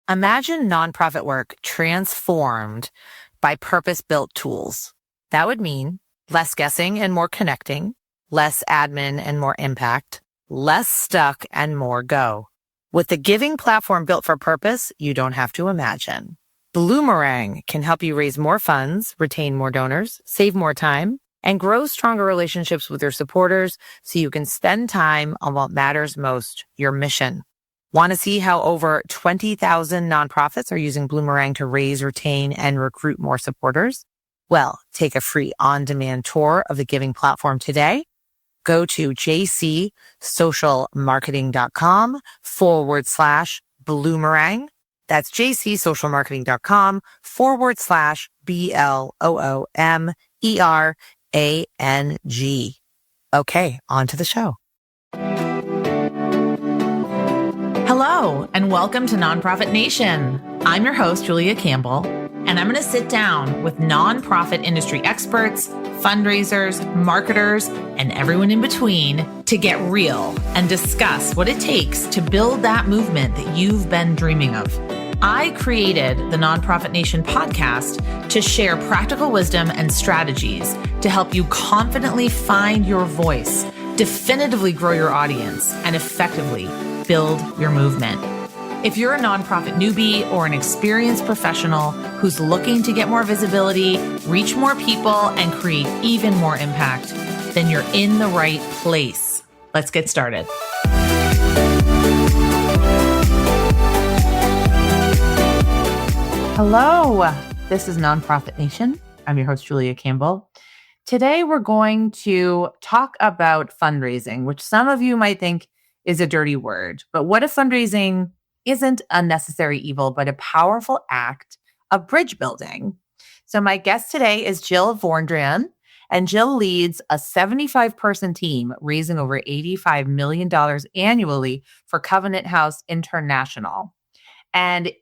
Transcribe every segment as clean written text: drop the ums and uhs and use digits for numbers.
Imagine nonprofit work transformed by purpose-built tools. That would mean less guessing and more connecting, less admin and more impact, less stuck and more go. With the giving platform built for purpose, you don't have to imagine. Bloomerang can help you raise more funds, retain more donors, save more time, and grow stronger relationships with your supporters so you can spend time on what matters most, your mission. Want to see how over 20,000 nonprofits are using Bloomerang to raise, retain, and recruit more supporters? Well, take a free on-demand tour of the giving platform today. Go to jcsocialmarketing.com/Bloomerang. That's jcsocialmarketing.com/BLOOMERANG. Okay, on to the show. Hello, and welcome to Nonprofit Nation. I'm your host, Julia Campbell, and I'm going to sit down with nonprofit industry experts, fundraisers, marketers, and everyone in between to get real and discuss what it takes to build that movement that you've been dreaming of. I created the Nonprofit Nation podcast to share practical wisdom and strategies to help you confidently find your voice, definitively grow your audience, and effectively build your movement. If you're a nonprofit newbie or an experienced professional who's looking to get more visibility, reach more people, and create even more impact, then you're in the right place. Let's get started. Hello, this is Nonprofit Nation. I'm your host, Julia Campbell. Today, we're going to talk about fundraising, which some of you might think is a dirty word. But what if fundraising isn't a necessary evil, but a powerful act of bridge building? So my guest today is Jill Vorndran, and Jill leads a 75-person team raising over $85 million annually for Covenant House International. And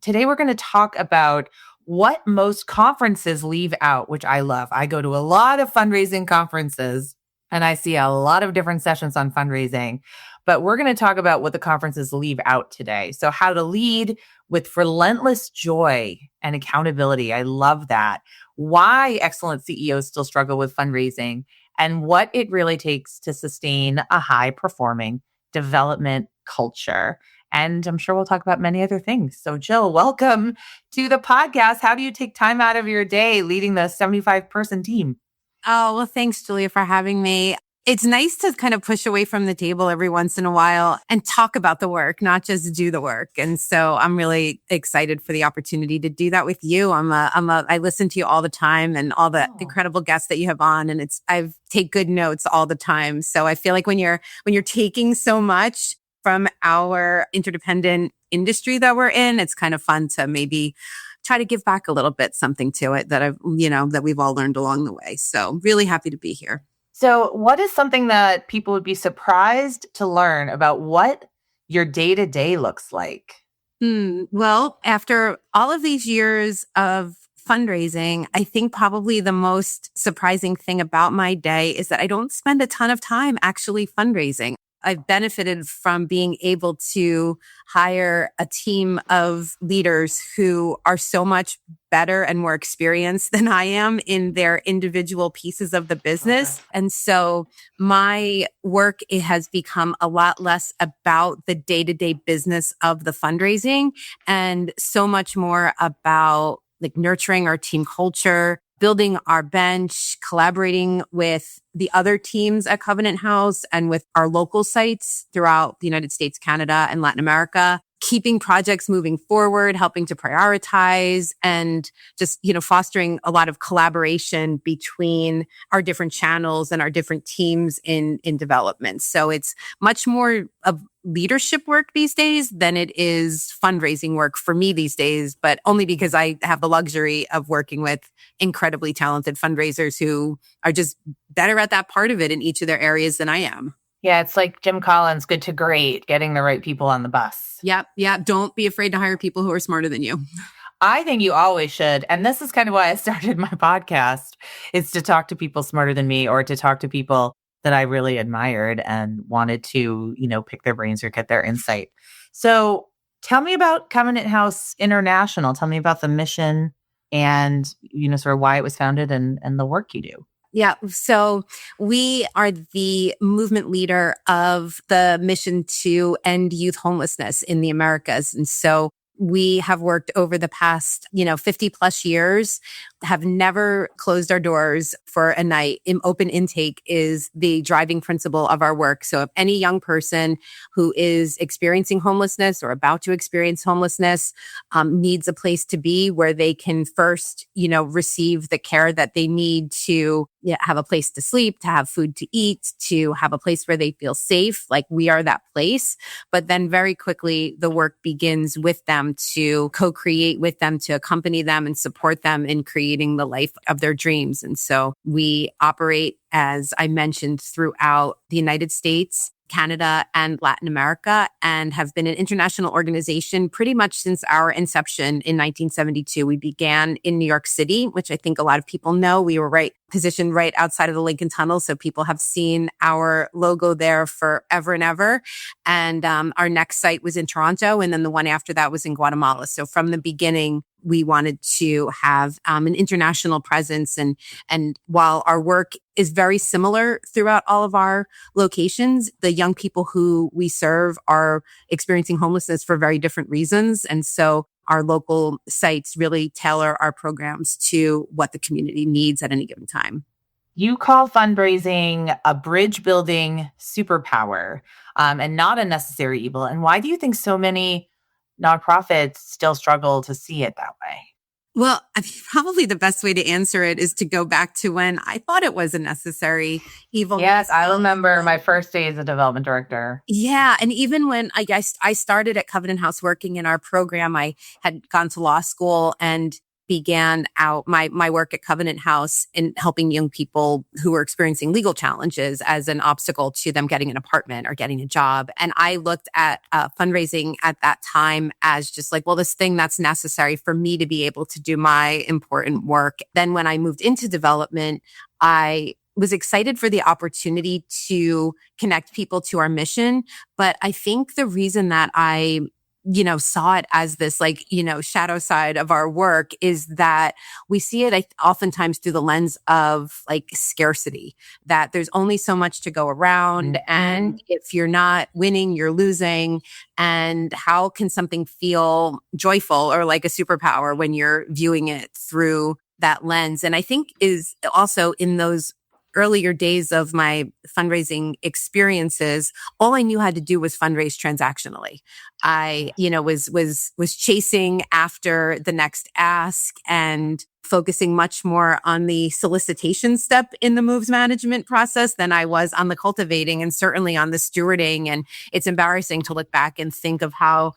today we're going to talk about what most conferences leave out, which I love. I go to a lot of fundraising conferences, and I see a lot of different sessions on fundraising. But we're going to talk about what the conferences leave out today. So how to lead with relentless joy and accountability. I love that. Why excellent CEOs still struggle with fundraising and what it really takes to sustain a high-performing development culture. And I'm sure we'll talk about many other things. So Jill, welcome to the podcast. How do you take time out of your day leading the 75-person team? Oh, well, thanks, Julia, for having me. It's nice to kind of push away from the table every once in a while and talk about the work, not just do the work. And so I'm really excited for the opportunity to do that with you. I listen to you all the time and all the incredible guests that you have on, and I take good notes all the time. So I feel like when you're taking so much from our interdependent industry that we're in, it's kind of fun to maybe try to give back a little bit, something to it that that we've all learned along the way. So really happy to be here. So what is something that people would be surprised to learn about what your day-to-day looks like? Well, after all of these years of fundraising, I think probably the most surprising thing about my day is that I don't spend a ton of time actually fundraising. I've benefited from being able to hire a team of leaders who are so much better and more experienced than I am in their individual pieces of the business. Okay. And so my work, it has become a lot less about the day-to-day business of the fundraising and so much more about like nurturing our team culture, building our bench, collaborating with the other teams at Covenant House and with our local sites throughout the United States, Canada, and Latin America, keeping projects moving forward, helping to prioritize, and just, fostering a lot of collaboration between our different channels and our different teams in development. So it's much more of leadership work these days than it is fundraising work for me these days, but only because I have the luxury of working with incredibly talented fundraisers who are just better at that part of it in each of their areas than I am. Yeah, it's like Jim Collins, good to great, getting the right people on the bus. Yep. Don't be afraid to hire people who are smarter than you. I think you always should. And this is kind of why I started my podcast. It's to talk to people smarter than me, or to talk to people that I really admired and wanted to, pick their brains or get their insight. So Tell me about Covenant House International. Tell me about the mission and, sort of why it was founded and the work you do. Yeah. So we are the movement leader of the mission to end youth homelessness in the Americas. And so we have worked over the past, 50 plus years, have never closed our doors for a night. Open intake is the driving principle of our work. So if any young person who is experiencing homelessness or about to experience homelessness needs a place to be where they can first, receive the care that they need to have a place to sleep, to have food to eat, to have a place where they feel safe, like we are that place. But then very quickly, the work begins with them to co-create with them, to accompany them and support them in creating the life of their dreams. And so we operate, as I mentioned, throughout the United States, Canada, and Latin America, and have been an international organization pretty much since our inception in 1972. We began in New York City, which I think a lot of people know. We were positioned right outside of the Lincoln Tunnel. So people have seen our logo there forever and ever. And our next site was in Toronto. And then the one after that was in Guatemala. So from the beginning, we wanted to have an international presence. And while our work is very similar throughout all of our locations, the young people who we serve are experiencing homelessness for very different reasons. And so our local sites really tailor our programs to what the community needs at any given time. You call fundraising a bridge building superpower and not a necessary evil. And why do you think so many nonprofits still struggle to see it that way? Well, I mean, probably the best way to answer it is to go back to when I thought it was a necessary evil. Yes, I remember my first day as a development director. Yeah. And even when I started at Covenant House working in our program, I had gone to law school and began out my work at Covenant House in helping young people who were experiencing legal challenges as an obstacle to them getting an apartment or getting a job. And I looked at fundraising at that time as just like, well, this thing that's necessary for me to be able to do my important work. Then when I moved into development, I was excited for the opportunity to connect people to our mission. But I think the reason that I saw it as this shadow side of our work is that we see it oftentimes through the lens of scarcity, that there's only so much to go around. Mm-hmm. And if you're not winning, you're losing. And how can something feel joyful or like a superpower when you're viewing it through that lens? And I think is also in those earlier days of my fundraising experiences, all I knew how to do was fundraise transactionally. I, was chasing after the next ask and focusing much more on the solicitation step in the moves management process than I was on the cultivating and certainly on the stewarding. And it's embarrassing to look back and think of how,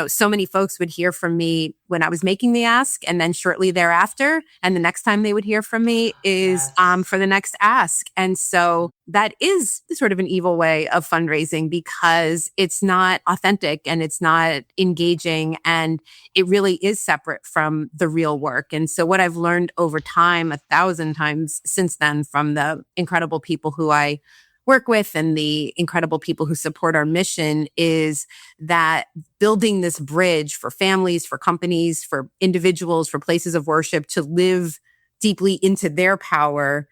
so many folks would hear from me when I was making the ask and then shortly thereafter. And the next time they would hear from me is for the next ask. And so that is sort of an evil way of fundraising because it's not authentic and it's not engaging and it really is separate from the real work. And so what I've learned over time, 1,000 times since then, from the incredible people who I work with and the incredible people who support our mission is that building this bridge for families, for companies, for individuals, for places of worship to live deeply into their power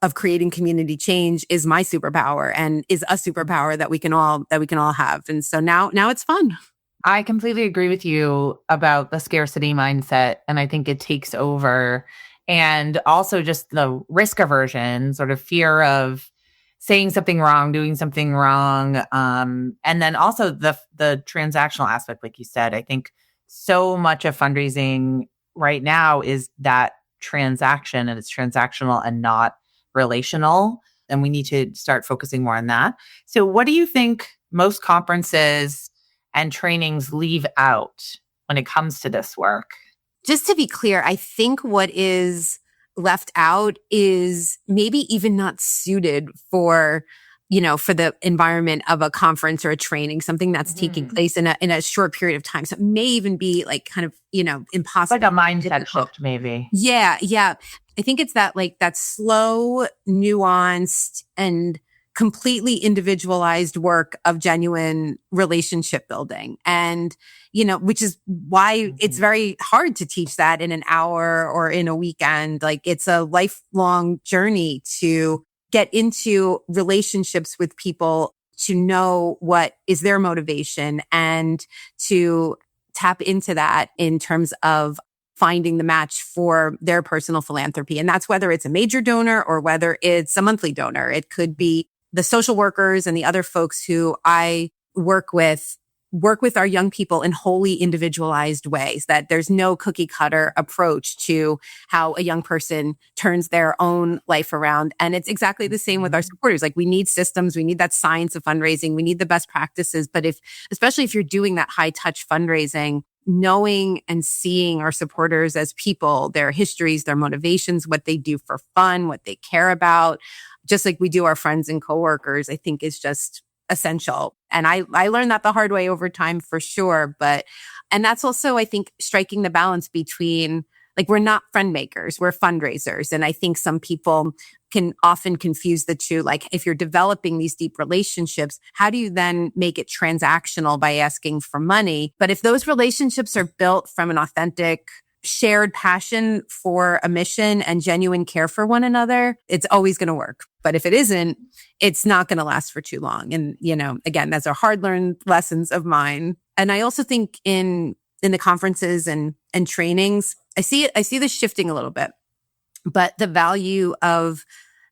of creating community change is my superpower and is a superpower that we can all have. And so now it's fun. I completely agree with you about the scarcity mindset. And I think it takes over. And also just the risk aversion, sort of fear of saying something wrong, doing something wrong. And then also the transactional aspect, like you said. I think so much of fundraising right now is that transaction, and it's transactional and not relational. And we need to start focusing more on that. So what do you think most conferences and trainings leave out when it comes to this work? Just to be clear, I think what is left out is maybe even not suited for the environment of a conference or a training, something that's taking place in a short period of time. So it may even be impossible. Like a mindset shift, maybe. Yeah. Yeah. I think it's that slow, nuanced, and completely individualized work of genuine relationship building. And, which is why it's very hard to teach that in an hour or in a weekend. Like it's a lifelong journey to get into relationships with people, to know what is their motivation and to tap into that in terms of finding the match for their personal philanthropy. And that's whether it's a major donor or whether it's a monthly donor. It could be the social workers and the other folks who I work with our young people in wholly individualized ways, that there's no cookie cutter approach to how a young person turns their own life around. And it's exactly the same with our supporters. Like we need systems, we need that science of fundraising, we need the best practices. But especially if you're doing that high touch fundraising, knowing and seeing our supporters as people, their histories, their motivations, what they do for fun, what they care about, just like we do our friends and coworkers, I think is just essential. And I learned that the hard way over time for sure. And that's also, I think, striking the balance between, like, we're not friend makers, we're fundraisers. And I think some people can often confuse the two. Like if you're developing these deep relationships, how do you then make it transactional by asking for money? But if those relationships are built from an authentic shared passion for a mission and genuine care for one another, it's always going to work. But if it isn't, it's not going to last for too long. And, again, those are hard learned lessons of mine. And I also think in the conferences and trainings, I see this shifting a little bit, but the value of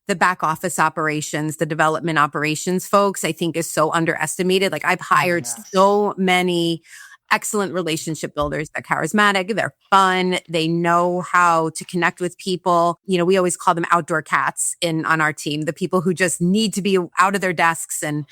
the back office operations, the development operations folks, I think is so underestimated. Like I've hired so many excellent relationship builders. They're charismatic, they're fun, they know how to connect with people. We always call them outdoor cats on our team, the people who just need to be out of their desks and,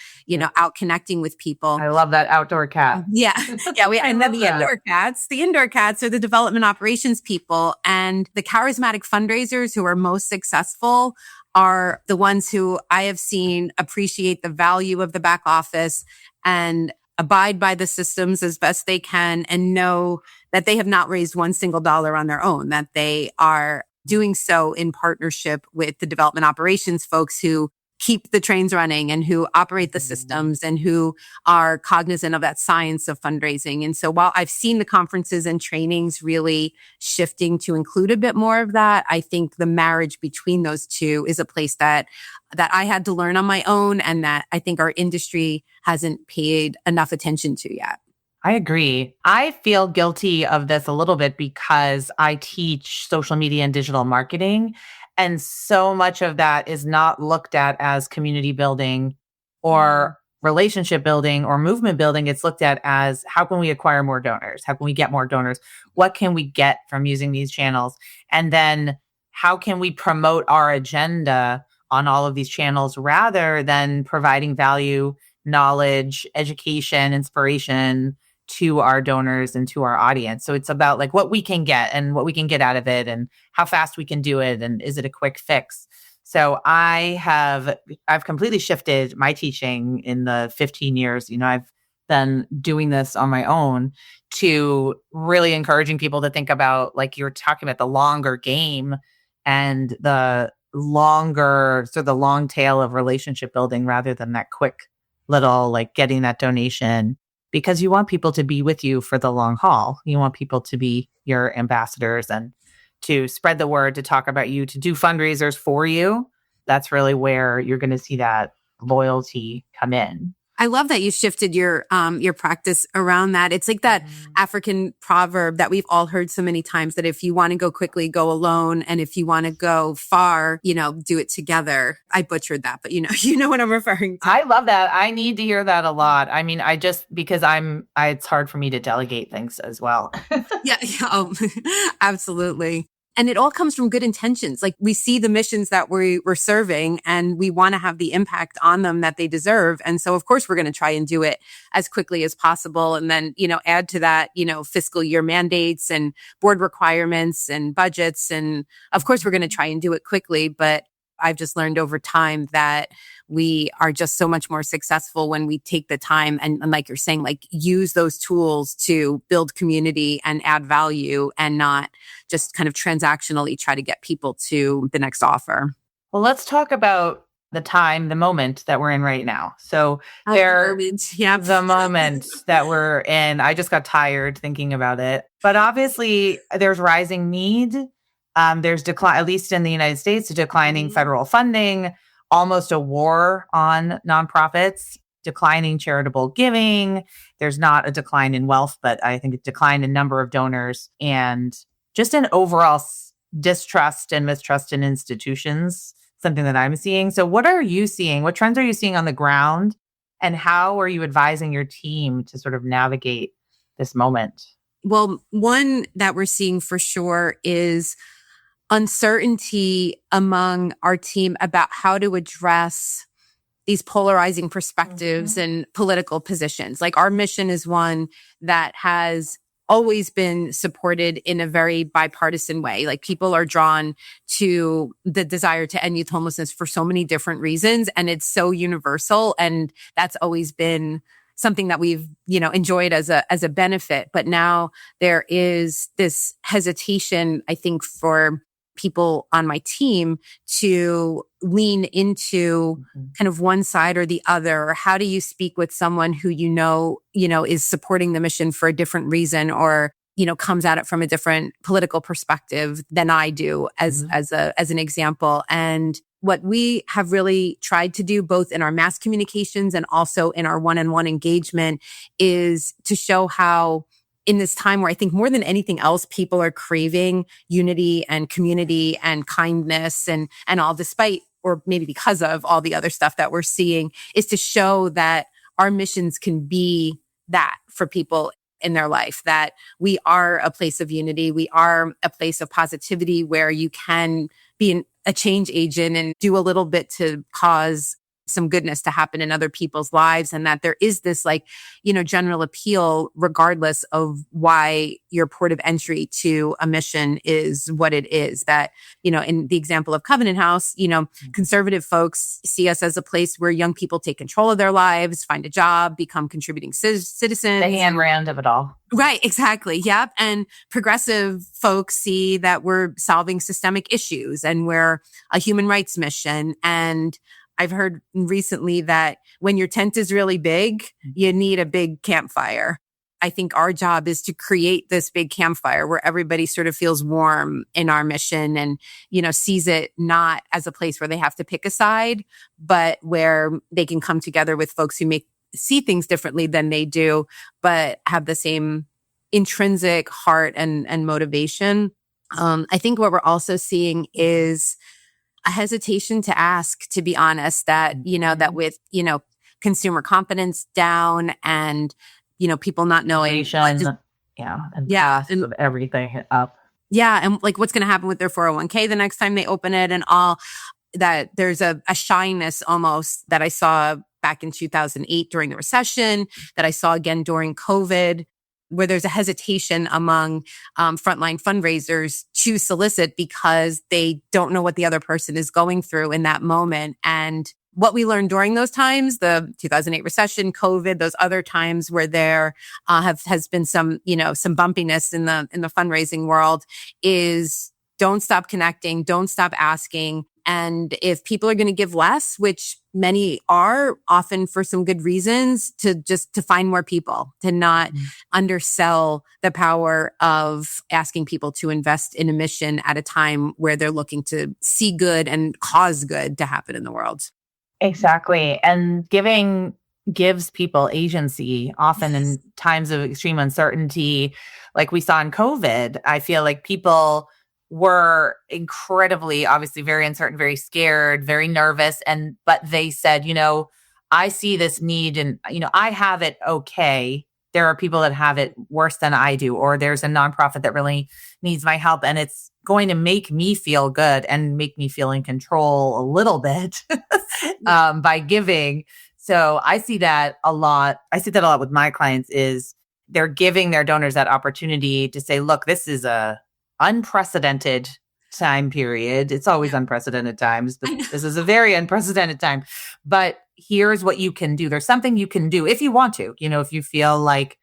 out connecting with people. I love that outdoor cat. Yeah. Yeah. And then the indoor cats are the development operations people, and the charismatic fundraisers who are most successful are the ones who I have seen appreciate the value of the back office and abide by the systems as best they can, and know that they have not raised one single dollar on their own, that they are doing so in partnership with the development operations folks who keep the trains running and who operate the systems and who are cognizant of that science of fundraising. And so while I've seen the conferences and trainings really shifting to include a bit more of that, I think the marriage between those two is a place that I had to learn on my own, and that I think our industry hasn't paid enough attention to yet. I agree. I feel guilty of this a little bit because I teach social media and digital marketing. And so much of that is not looked at as community building or relationship building or movement building. It's looked at as, how can we acquire more donors? How can we get more donors? What can we get from using these channels? And then how can we promote our agenda on all of these channels rather than providing value, knowledge, education, inspiration to our donors and to our audience. So it's about like what we can get and what we can get out of it and how fast we can do it. And is it a quick fix? So I've completely shifted my teaching in the 15 years. I've been doing this on my own to really encouraging people to think about, like you're talking about, the longer game and the long tail of relationship building rather than that quick little, like getting that donation, because you want people to be with you for the long haul. You want people to be your ambassadors and to spread the word, to talk about you, to do fundraisers for you. That's really where you're going to see that loyalty come in. I love that you shifted your practice around that. It's like that African proverb that we've all heard so many times, that if you want to go quickly, go alone. And if you want to go far, do it together. I butchered that, but you know what I'm referring to. I love that. I need to hear that a lot. I mean, because it's hard for me to delegate things as well. Yeah. Absolutely. And it all comes from good intentions. Like we see the missions that we're serving and we want to have the impact on them that they deserve. And so of course we're going to try and do it as quickly as possible. And then, add to that, fiscal year mandates and board requirements and budgets. And of course we're going to try and do it quickly, but I've just learned over time that we are just so much more successful when we take the time and like you're saying, like use those tools to build community and add value, and not just kind of transactionally try to get people to the next offer. Well, let's talk about the moment that we're in right now. So Yep. the moment that we're in, I just got tired thinking about it. But obviously, there's rising need. There's decline, at least in the United States, declining federal funding, almost a war on nonprofits, declining charitable giving. There's not a decline in wealth, but I think a decline in number of donors and just an overall distrust and mistrust in institutions, something that I'm seeing. So what are you seeing? What trends are you seeing on the ground? And how are you advising your team to sort of navigate this moment? Well, one that we're seeing for sure is uncertainty among our team about how to address these polarizing perspectives and political positions. Like our mission is one that has always been supported in a very bipartisan way. Like people are drawn to the desire to end youth homelessness for so many different reasons. And it's so universal. And that's always been something that we've, enjoyed as a benefit. But now there is this hesitation, I think, for people on my team to lean into kind of one side or the other. How do you speak with someone who is supporting the mission for a different reason or comes at it from a different political perspective than I do as an example? And what we have really tried to do both in our mass communications and also in our one-on-one engagement is to show how in this time where I think more than anything else, people are craving unity and community and kindness and all, despite, or maybe because of all the other stuff that we're seeing, is to show that our missions can be that for people in their life, that we are a place of unity. We are a place of positivity where you can be a change agent and do a little bit to cause some goodness to happen in other people's lives. And that there is this general appeal, regardless of why your port of entry to a mission is what it is. That, in the example of Covenant House, conservative folks see us as a place where young people take control of their lives, find a job, become contributing citizens. The Ayn Rand of it all. Right, exactly. Yep. And progressive folks see that we're solving systemic issues and we're a human rights mission. And I've heard recently that when your tent is really big, you need a big campfire. I think our job is to create this big campfire where everybody sort of feels warm in our mission and, sees it not as a place where they have to pick a side, but where they can come together with folks who see things differently than they do, but have the same intrinsic heart and motivation. I think what we're also seeing is a hesitation to ask, to be honest, that, that with, consumer confidence down and, people not knowing. And of everything up. Yeah. And what's going to happen with their 401k the next time they open it and all that. There's a shyness almost that I saw back in 2008 during the recession, that I saw again during COVID, where there's a hesitation among frontline fundraisers to solicit because they don't know what the other person is going through in that moment. And what we learned during those times, the 2008 recession, COVID, those other times where there has been some bumpiness in the fundraising world, is don't stop connecting, don't stop asking. And if people are going to give less, which many are, often for some good reasons, to find more people, to not undersell the power of asking people to invest in a mission at a time where they're looking to see good and cause good to happen in the world. Exactly. And giving gives people agency, often in times of extreme uncertainty, like we saw in COVID. I feel like people were incredibly, obviously very uncertain, very scared, very nervous. But they said, I see this need and, I have it okay. There are people that have it worse than I do, or there's a nonprofit that really needs my help. And it's going to make me feel good and make me feel in control a little bit by giving. So I see that a lot. I see that a lot with my clients is they're giving their donors that opportunity to say, look, this is a unprecedented time period. It's always unprecedented times, but this is a very unprecedented time. But here's what you can do. There's something you can do if you want to, if you feel like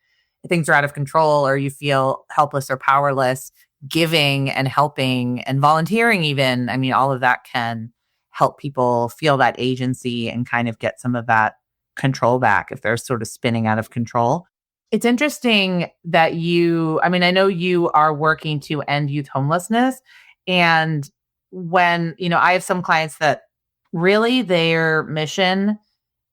things are out of control or you feel helpless or powerless, giving and helping and volunteering even. I mean, all of that can help people feel that agency and kind of get some of that control back if they're sort of spinning out of control. It's interesting that I know you are working to end youth homelessness. And when, I have some clients that really their mission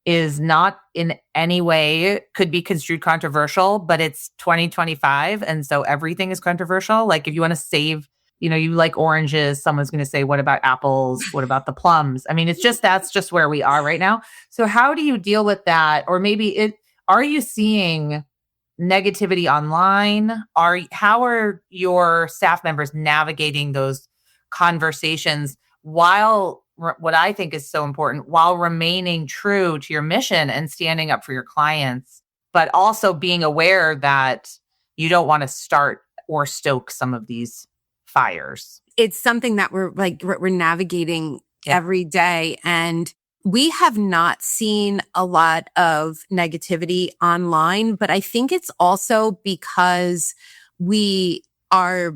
is not in any way could be construed controversial, but it's 2025. And so everything is controversial. Like if you want to save, you like oranges, someone's going to say, what about apples? What about the plums? I mean, that's just where we are right now. So how do you deal with that? Or are you seeing negativity online? How are your staff members navigating those conversations while what I think is so important, while remaining true to your mission and standing up for your clients, but also being aware that you don't want to start or stoke some of these fires? It's something that we're navigating every day. And we have not seen a lot of negativity online, but I think it's also because we are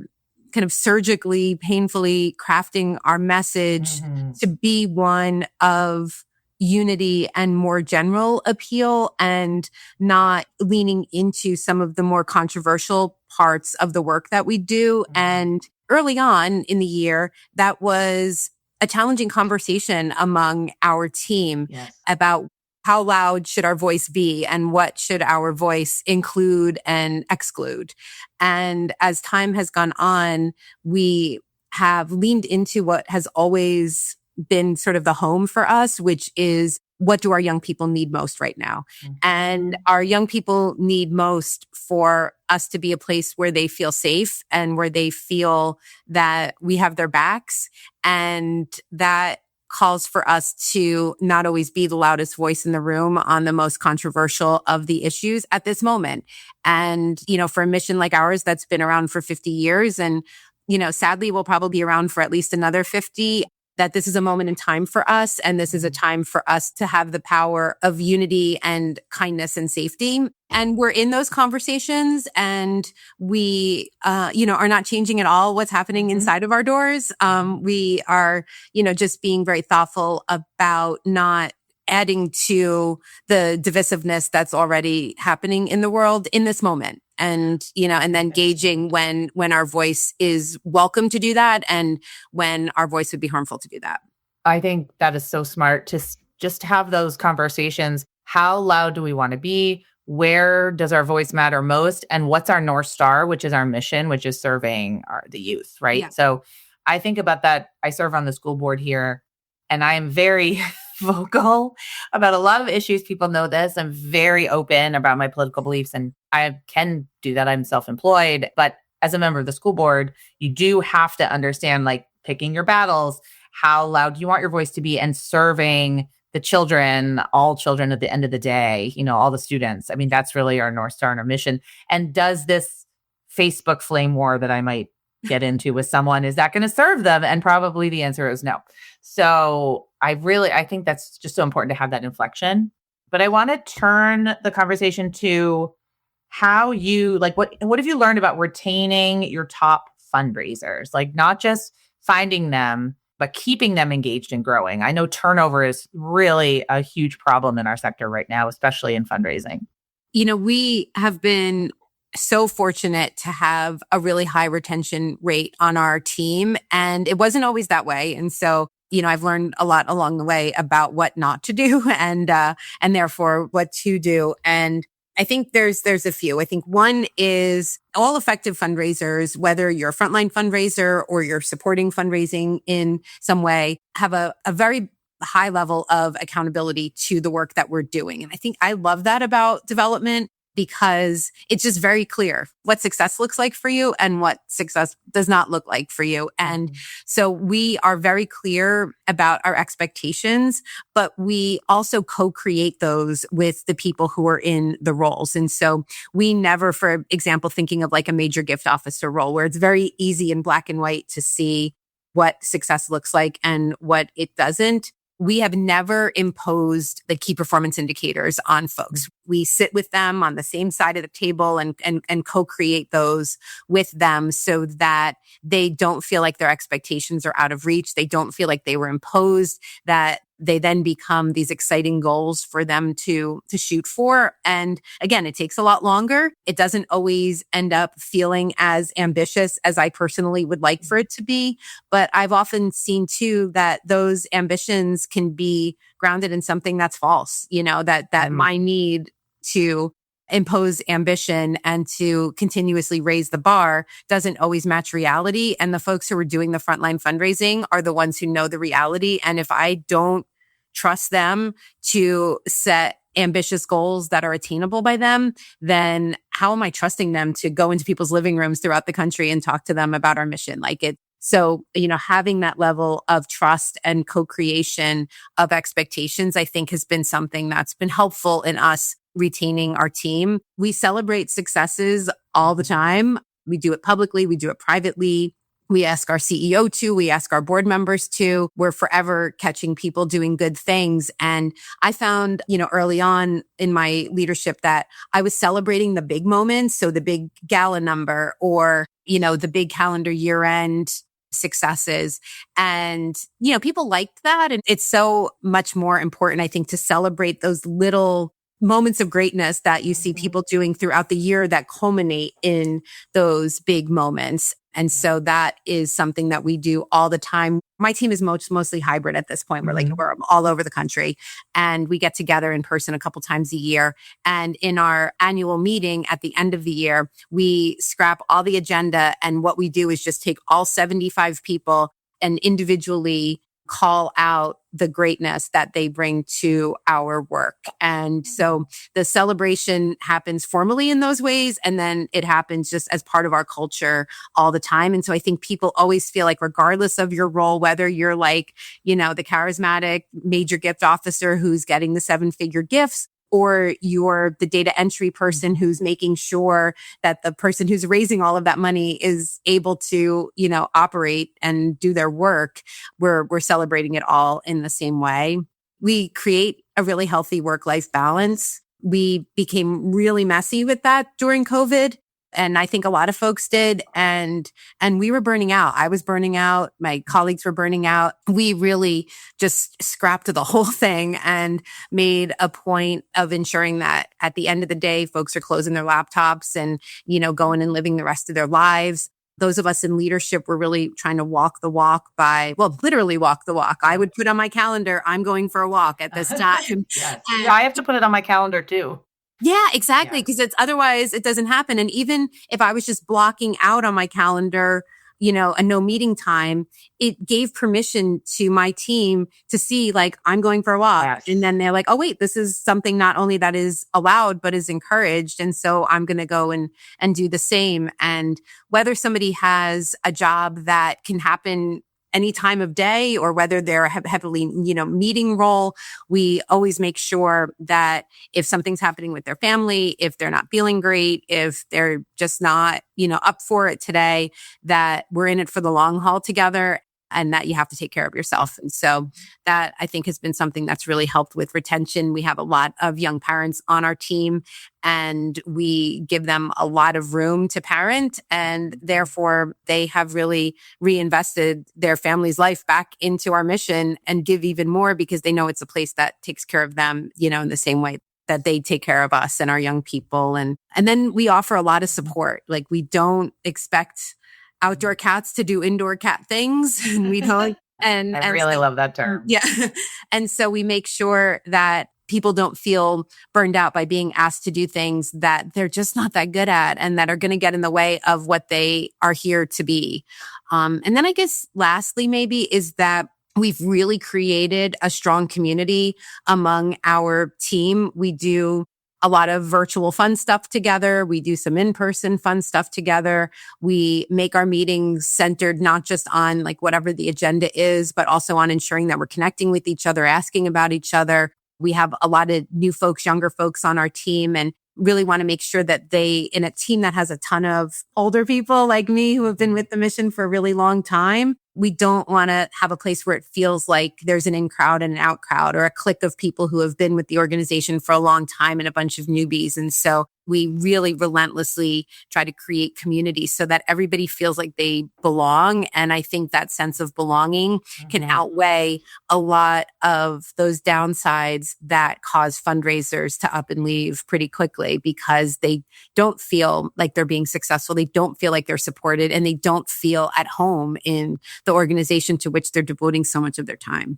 kind of surgically, painfully crafting our message to be one of unity and more general appeal, and not leaning into some of the more controversial parts of the work that we do. And early on in the year, that was a challenging conversation among our team about how loud should our voice be and what should our voice include and exclude. And as time has gone on, we have leaned into what has always been sort of the home for us, which is, what do our young people need most right now? And our young people need most for us to be a place where they feel safe and where they feel that we have their backs. And that calls for us to not always be the loudest voice in the room on the most controversial of the issues at this moment. And, for a mission like ours that's been around for 50 years and, sadly will probably be around for at least another 50, that this is a moment in time for us. And this is a time for us to have the power of unity and kindness and safety. And we're in those conversations, and we, are not changing at all what's happening inside of our doors. We are, just being very thoughtful about not adding to the divisiveness that's already happening in the world in this moment. And, and then gauging when our voice is welcome to do that and when our voice would be harmful to do that. I think that is so smart to just have those conversations. How loud do we want to be? Where does our voice matter most? And what's our North Star, which is our mission, which is serving the youth, right? Yeah. So I think about that. I serve on the school board here, and I am very vocal about a lot of issues. People know this. I'm very open about my political beliefs, and I can do that. I'm self-employed. But as a member of the school board, you do have to understand, like, picking your battles, how loud you want your voice to be, and serving the children, all children at the end of the day, all the students. I mean, that's really our North Star and our mission. And does this Facebook flame war that I might get into with someone, is that going to serve them? And probably the answer is no. So I think that's just so important to have that inflection. But I want to turn the conversation to how you, like, what have you learned about retaining your top fundraisers? Like, not just finding them, but keeping them engaged and growing. I know turnover is really a huge problem in our sector right now, especially in fundraising. We have been so fortunate to have a really high retention rate on our team, and it wasn't always that way. And so, I've learned a lot along the way about what not to do and therefore what to do. And I think there's a few. I think one is all effective fundraisers, whether you're a frontline fundraiser or you're supporting fundraising in some way, have a very high level of accountability to the work that we're doing. And I think I love that about development, because it's just very clear what success looks like for you and what success does not look like for you. And so we are very clear about our expectations, but we also co-create those with the people who are in the roles. And so we never, for example, thinking of like a major gift officer role where it's very easy in black and white to see what success looks like and what it doesn't. we have never imposed the key performance indicators on folks. We sit with them on the same side of the table and co-create those with them so that they don't feel like their expectations are out of reach. They don't feel like they were imposed, that they then become these exciting goals for them to shoot for. And again, it takes a lot longer. It doesn't always end up feeling as ambitious as I personally would like for it to be. But I've often seen too that those ambitions can be grounded in something that's false, that my need to impose ambition and to continuously raise the bar doesn't always match reality. And the folks who are doing the frontline fundraising are the ones who know the reality. And if I don't trust them to set ambitious goals that are attainable by them, then how am I trusting them to go into people's living rooms throughout the country and talk to them about our mission? So, having that level of trust and co-creation of expectations, I think has been something that's been helpful in us retaining our team. We celebrate successes all the time. We do it publicly. We do it privately. We ask our CEO to, we ask our board members to. We're forever catching people doing good things. And I found, early on in my leadership that I was celebrating the big moments. So the big gala number or, the big calendar year end successes. And, people liked that. And it's so much more important, I think, to celebrate those little moments of greatness that you see people doing throughout the year that culminate in those big moments. And so that is something that we do all the time. My team is mostly hybrid at this point. We're all over the country and we get together in person a couple times a year. And in our annual meeting at the end of the year, we scrap all the agenda. And what we do is just take all 75 people and individually call out the greatness that they bring to our work. And so the celebration happens formally in those ways. And then it happens just as part of our culture all the time. And so I think people always feel like regardless of your role, whether you're the charismatic major gift officer who's getting the 7-figure gifts, or you're the data entry person who's making sure that the person who's raising all of that money is able to, operate and do their work. We're celebrating it all in the same way. We create a really healthy work-life balance. We became really messy with that during COVID. And I think a lot of folks did. And we were burning out. I was burning out. My colleagues were burning out. We really just scrapped the whole thing and made a point of ensuring that at the end of the day, folks are closing their laptops and, going and living the rest of their lives. Those of us in leadership were really trying to walk the walk literally walk the walk. I would put on my calendar, I'm going for a walk at this time. Yes. I have to put it on my calendar too. Yeah, exactly. Because otherwise it doesn't happen. And even if I was just blocking out on my calendar, a no meeting time, it gave permission to my team to see I'm going for a walk. Yes. And then they're like, oh, wait, this is something not only that is allowed, but is encouraged. And so I'm going to go and do the same. And whether somebody has a job that can happen any time of day or whether they're heavily, meeting role, we always make sure that if something's happening with their family, if they're not feeling great, if they're just not, up for it today, that we're in it for the long haul together and that you have to take care of yourself. And so that I think has been something that's really helped with retention. We have a lot of young parents on our team and we give them a lot of room to parent. And therefore they have really reinvested their family's life back into our mission and give even more because they know it's a place that takes care of them, in the same way that they take care of us and our young people. And then we offer a lot of support. We don't expect outdoor cats to do indoor cat things. And we don't. And I really love that term. Yeah. And so we make sure that people don't feel burned out by being asked to do things that they're just not that good at and that are going to get in the way of what they are here to be. And then I guess lastly, maybe is that we've really created a strong community among our team. We do a lot of virtual fun stuff together. We do some in-person fun stuff together. We make our meetings centered not just on whatever the agenda is, but also on ensuring that we're connecting with each other, asking about each other. We have a lot of new folks, younger folks on our team, and really want to make sure that in a team that has a ton of older people like me who have been with the mission for a really long time, We don't want to have a place where it feels like there's an in crowd and an out crowd, or a clique of people who have been with the organization for a long time and a bunch of newbies. And so we really relentlessly try to create community so that everybody feels like they belong. And I think that sense of belonging can outweigh a lot of those downsides that cause fundraisers to up and leave pretty quickly, because they don't feel like they're being successful. They don't feel like they're supported, and they don't feel at home in the organization to which they're devoting so much of their time.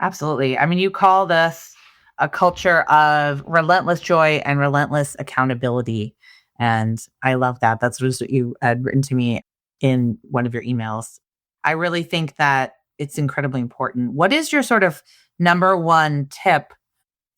Absolutely. I mean, you call this a culture of relentless joy and relentless accountability. And I love that. That's what you had written to me in one of your emails. I really think that it's incredibly important. What is your sort of number one tip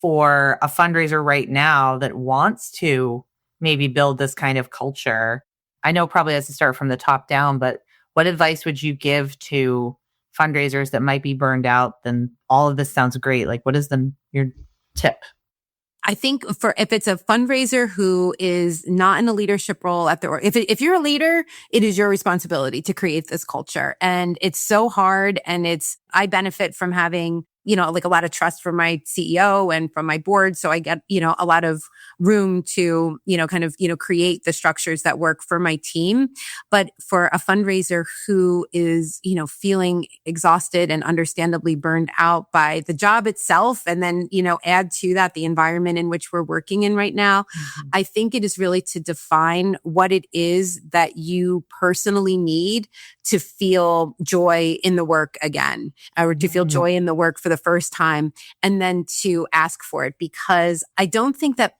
for a fundraiser right now that wants to maybe build this kind of culture? I know probably has to start from the top down, but what advice would you give to fundraisers that might be burned out? Then all of this sounds great. Like, what is your tip? I think if it's a fundraiser who is not in a leadership role if you're a leader, it is your responsibility to create this culture. And it's so hard. And I benefit from having, like a lot of trust from my CEO and from my board. So I get, a lot of room to, create the structures that work for my team. But for a fundraiser who is, feeling exhausted and understandably burned out by the job itself, and then, add to that the environment in which we're working in right now, I think it is really to define what it is that you personally need to feel joy in the work again, or to feel joy in the work for the first time, and then to ask for it. Because I don't think that,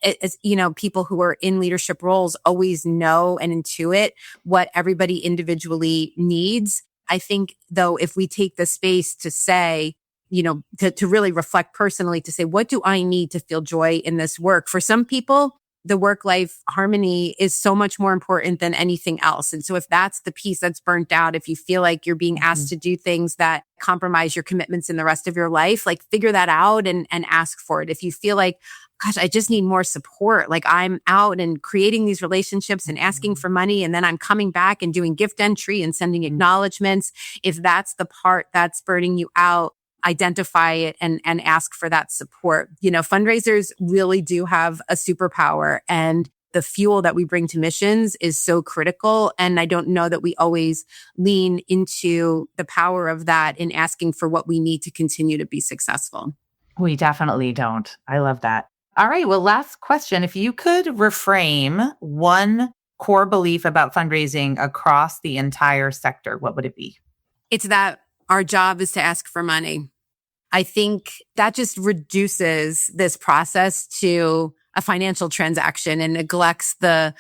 people who are in leadership roles always know and intuit what everybody individually needs. I think, though, if we take the space to say, to really reflect personally, to say, what do I need to feel joy in this work? For some people, the work-life harmony is so much more important than anything else. And so if that's the piece that's burnt out, if you feel like you're being asked to do things that compromise your commitments in the rest of your life, like figure that out and ask for it. If you feel like, gosh, I just need more support, like I'm out and creating these relationships and asking for money, and then I'm coming back and doing gift entry and sending acknowledgments. If that's the part that's burning you out, identify it and ask for that support. Fundraisers really do have a superpower, and the fuel that we bring to missions is so critical. And I don't know that we always lean into the power of that in asking for what we need to continue to be successful. We definitely don't. I love that. All right. Well, last question. If you could reframe one core belief about fundraising across the entire sector, what would it be? It's that our job is to ask for money. I think that just reduces this process to a financial transaction and neglects the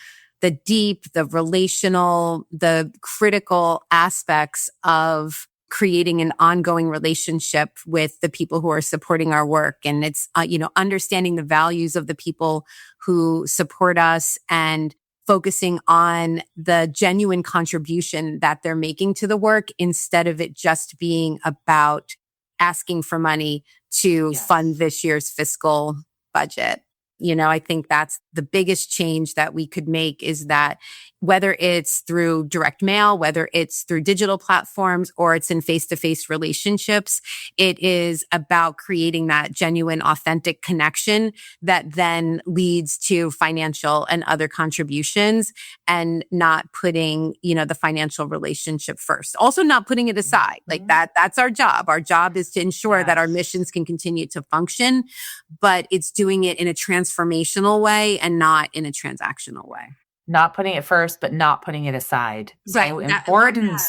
deep, the relational, the critical aspects of creating an ongoing relationship with the people who are supporting our work. And it's, understanding the values of the people who support us and focusing on the genuine contribution that they're making to the work, instead of it just being about asking for money to fund this year's fiscal budget. I think that's the biggest change that we could make, is that whether it's through direct mail, whether it's through digital platforms, or it's in face-to-face relationships, it is about creating that genuine, authentic connection that then leads to financial and other contributions, and not putting, the financial relationship first. Also not putting it aside. Like that's our job. Our job is to ensure that our missions can continue to function, but it's doing it in a transformational way and not in a transactional way. Not putting it first, but not putting it aside. Right. So important.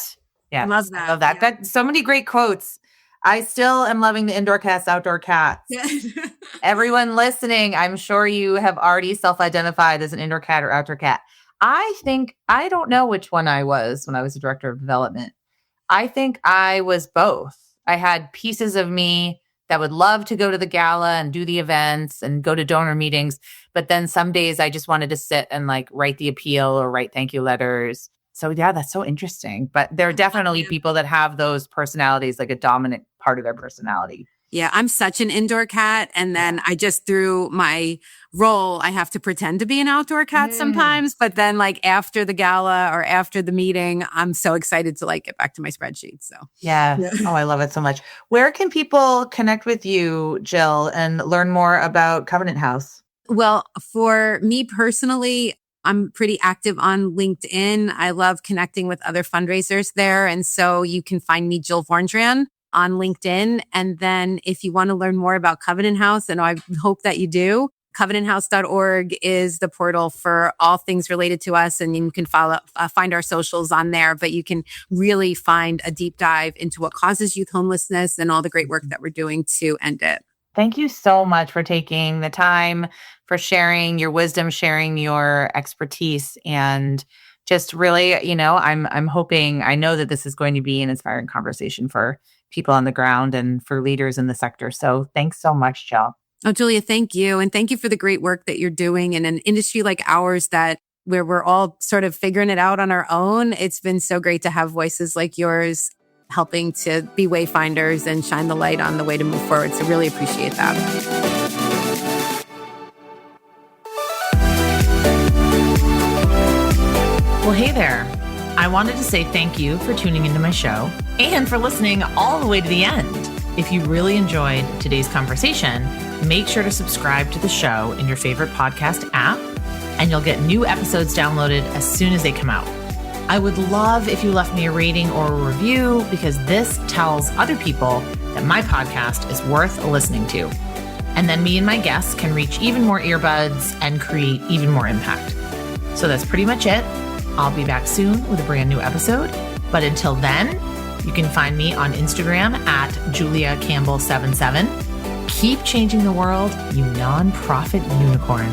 Yeah. I love that. I love that. Yeah. Got so many great quotes. I still am loving the indoor cats, outdoor cats. Everyone listening, I'm sure you have already self-identified as an indoor cat or outdoor cat. I don't know which one I was when I was a director of development. I think I was both. I had pieces of me that would love to go to the gala and do the events and go to donor meetings. But then some days I just wanted to sit and write the appeal or write thank you letters. So yeah, that's so interesting. But there are definitely people that have those personalities, like a dominant part of their personality. Yeah, I'm such an indoor cat. And then I just, through my role, I have to pretend to be an outdoor cat sometimes. But then like after the gala or after the meeting, I'm so excited to like get back to my spreadsheet. So Yeah. Oh, I love it so much. Where can people connect with you, Jill, and learn more about Covenant House? Well, for me personally, I'm pretty active on LinkedIn. I love connecting with other fundraisers there. And so you can find me, Jill Vorndran, on LinkedIn. And then if you want to learn more about Covenant House, and I hope that you do, covenanthouse.org is the portal for all things related to us. And you can find our socials on there, but you can really find a deep dive into what causes youth homelessness and all the great work that we're doing to end it. Thank you so much for taking the time, for sharing your wisdom, sharing your expertise, and just really, I'm hoping, I know that this is going to be an inspiring conversation for people on the ground and for leaders in the sector. So thanks so much, Jill. Oh, Julia, thank you. And thank you for the great work that you're doing in an industry like ours where we're all sort of figuring it out on our own. It's been so great to have voices like yours helping to be wayfinders and shine the light on the way to move forward. So really appreciate that. Well, hey there. I wanted to say thank you for tuning into my show and for listening all the way to the end. If you really enjoyed today's conversation, make sure to subscribe to the show in your favorite podcast app, and you'll get new episodes downloaded as soon as they come out. I would love if you left me a rating or a review, because this tells other people that my podcast is worth listening to. And then me and my guests can reach even more earbuds and create even more impact. So that's pretty much it. I'll be back soon with a brand new episode. But until then, you can find me on Instagram at JuliaCampbell77. Keep changing the world, you nonprofit unicorn.